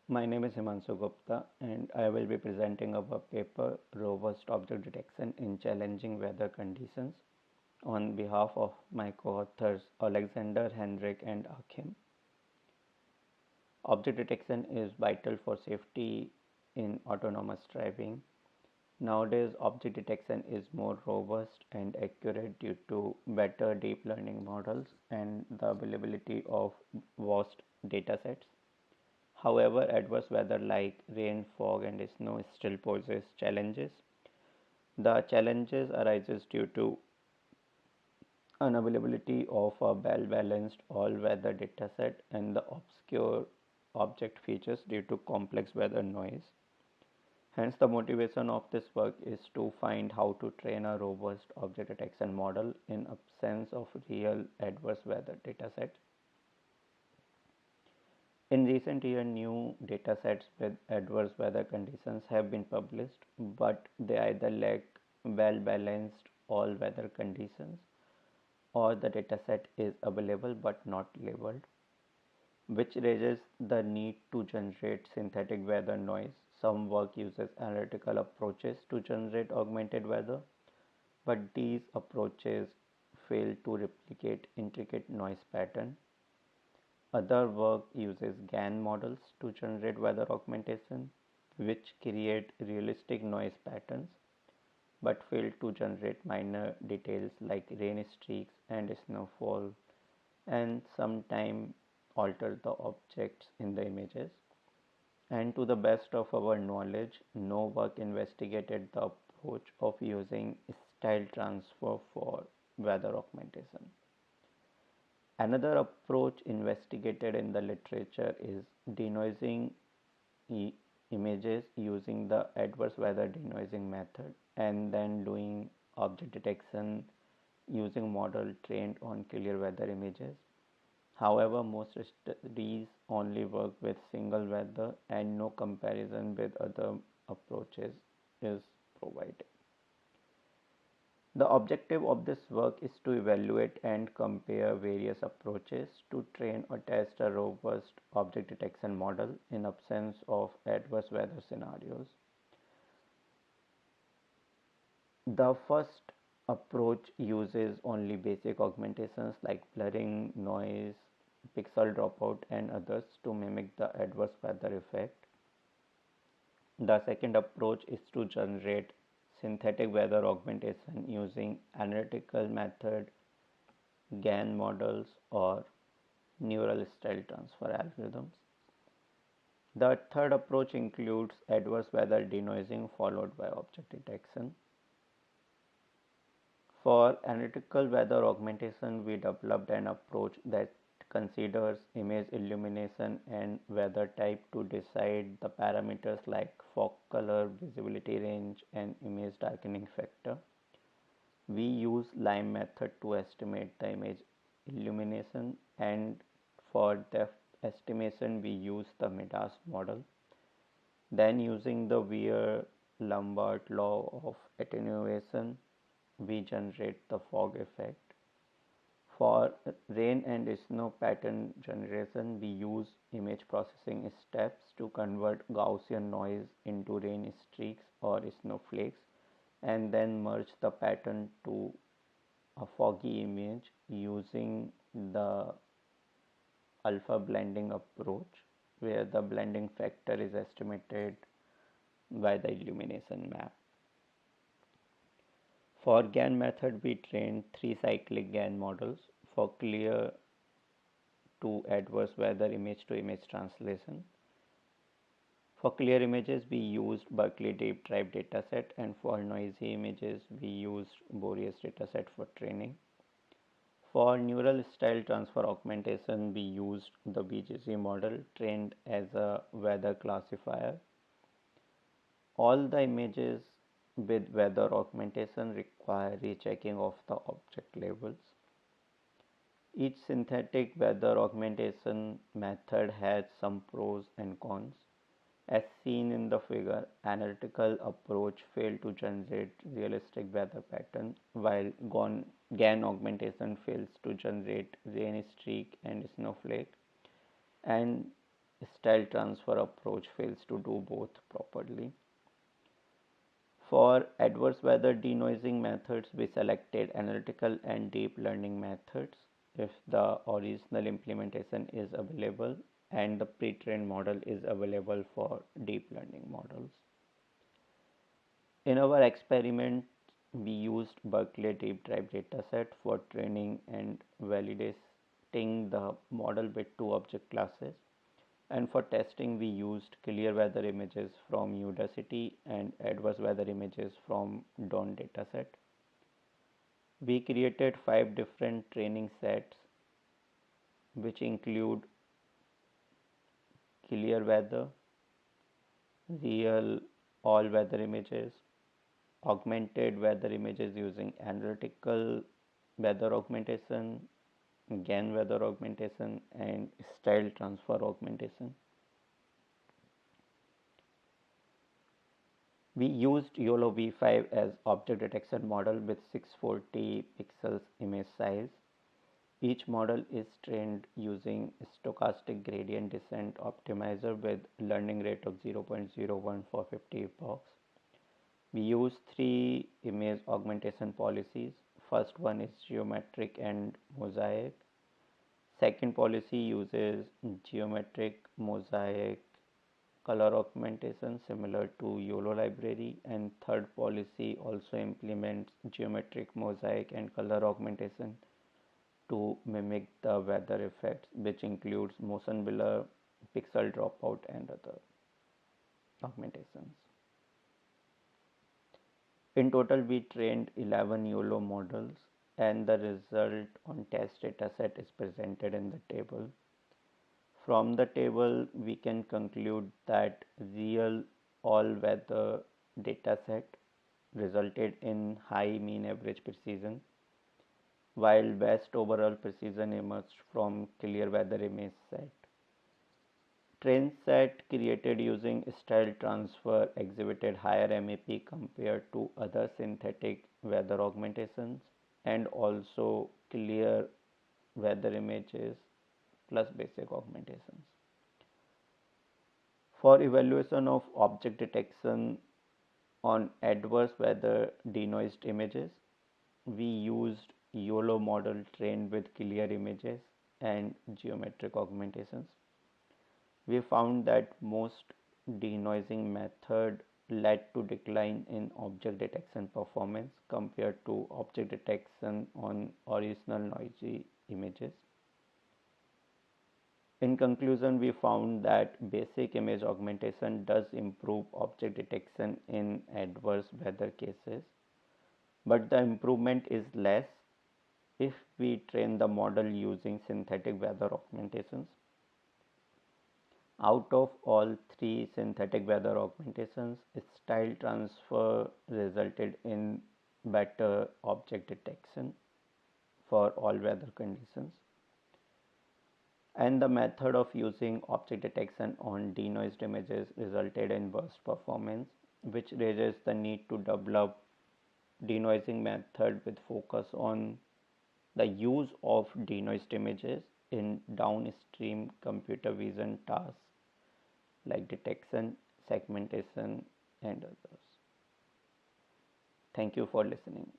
My name is Himanshu Gupta and I will be presenting our paper Robust Object Detection in Challenging Weather Conditions on behalf of my co-authors Oleksandr, Henrik and Achim. Object detection is vital for safety in autonomous driving. Nowadays, object detection is more robust and accurate due to better deep learning models and the availability of vast datasets. However, adverse weather like rain, fog, and snow still poses challenges. The challenges arises due to unavailability of a well-balanced all-weather dataset and the obscure object features due to complex weather noise. Hence, the motivation of this work is to find how to train a robust object detection model in absence of real adverse weather dataset. In recent years, new datasets with adverse weather conditions have been published, but they either lack well-balanced all-weather conditions or the dataset is available but not labeled, which raises the need to generate synthetic weather noise. Some work uses analytical approaches to generate augmented weather, but these approaches fail to replicate intricate noise patterns. Other work uses GAN models to generate weather augmentation, which create realistic noise patterns but fail to generate minor details like rain streaks and snowfall, and sometimes alter the objects in the images. And to the best of our knowledge, no work investigated the approach of using style transfer for weather augmentation. Another approach investigated in the literature is denoising images using the adverse weather denoising method and then doing object detection using model trained on clear weather images. However, most studies only work with single weather and no comparison with other approaches is provided. The objective of this work is to evaluate and compare various approaches to train or test a robust object detection model in absence of adverse weather scenarios. The first approach uses only basic augmentations like blurring, noise, pixel dropout, and others to mimic the adverse weather effect. The second approach is to generate synthetic weather augmentation using analytical method, GAN models, or neural style transfer algorithms. The third approach includes adverse weather denoising followed by object detection. For analytical weather augmentation, we developed an approach that considers image illumination and weather type to decide the parameters like fog color, visibility range, and image darkening factor. We use Lime method to estimate the image illumination, and for depth estimation we use the Midas model. Then using the Weir-Lambert law of attenuation, we generate the fog effect. For rain and snow pattern generation, we use image processing steps to convert Gaussian noise into rain streaks or snowflakes and then merge the pattern to a foggy image using the alpha blending approach, where the blending factor is estimated by the illumination map. For GAN method, we trained 3 cyclic GAN models for clear to adverse weather image to image translation. For clear images, we used Berkeley Deep Drive dataset, and for noisy images, we used Boreas dataset for training. For neural style transfer augmentation, we used the BGC model trained as a weather classifier. All the images with weather augmentation require rechecking of the object labels. Each synthetic weather augmentation method has some pros and cons. As seen in the figure, analytical approach failed to generate realistic weather pattern, while GAN augmentation fails to generate rain streak and snowflake, and style transfer approach fails to do both properly. For adverse weather denoising methods, we selected analytical and deep learning methods if the original implementation is available and the pre-trained model is available for deep learning models. In our experiment, we used Berkeley Deep Drive dataset for training and validating the model with two object classes. And for testing, we used clear weather images from Udacity and adverse weather images from Dawn dataset. We created 5 different training sets, which include clear weather, real all weather images, augmented weather images using analytical weather augmentation, GAN weather augmentation, and style transfer augmentation. We used YOLO V5 as object detection model with 640 pixels image size. Each model is trained using stochastic gradient descent optimizer with learning rate of 0.01 for 50 epochs. We use 3 image augmentation policies. First one is geometric and mosaic. Second policy uses geometric mosaic color augmentation similar to YOLO library, and third policy also implements geometric mosaic and color augmentation to mimic the weather effects, which includes motion blur, pixel dropout, and other augmentations. In total, we trained 11 YOLO models, and the result on test dataset is presented in the table. From the table, we can conclude that real all-weather dataset resulted in high mean average precision, while best overall precision emerged from clear weather image set. Train set created using style transfer exhibited higher MAP compared to other synthetic weather augmentations and also clear weather images plus basic augmentations. For evaluation of object detection on adverse weather denoised images, we used YOLO model trained with clear images and geometric augmentations. We found that most denoising method led to decline in object detection performance compared to object detection on original noisy images. In conclusion, we found that basic image augmentation does improve object detection in adverse weather cases, but the improvement is less if we train the model using synthetic weather augmentations. Out of all 3 synthetic weather augmentations, style transfer resulted in better object detection for all weather conditions. And the method of using object detection on denoised images resulted in worse performance, which raises the need to develop denoising method with focus on the use of denoised images in downstream computer vision tasks like detection, segmentation, and others. Thank you for listening.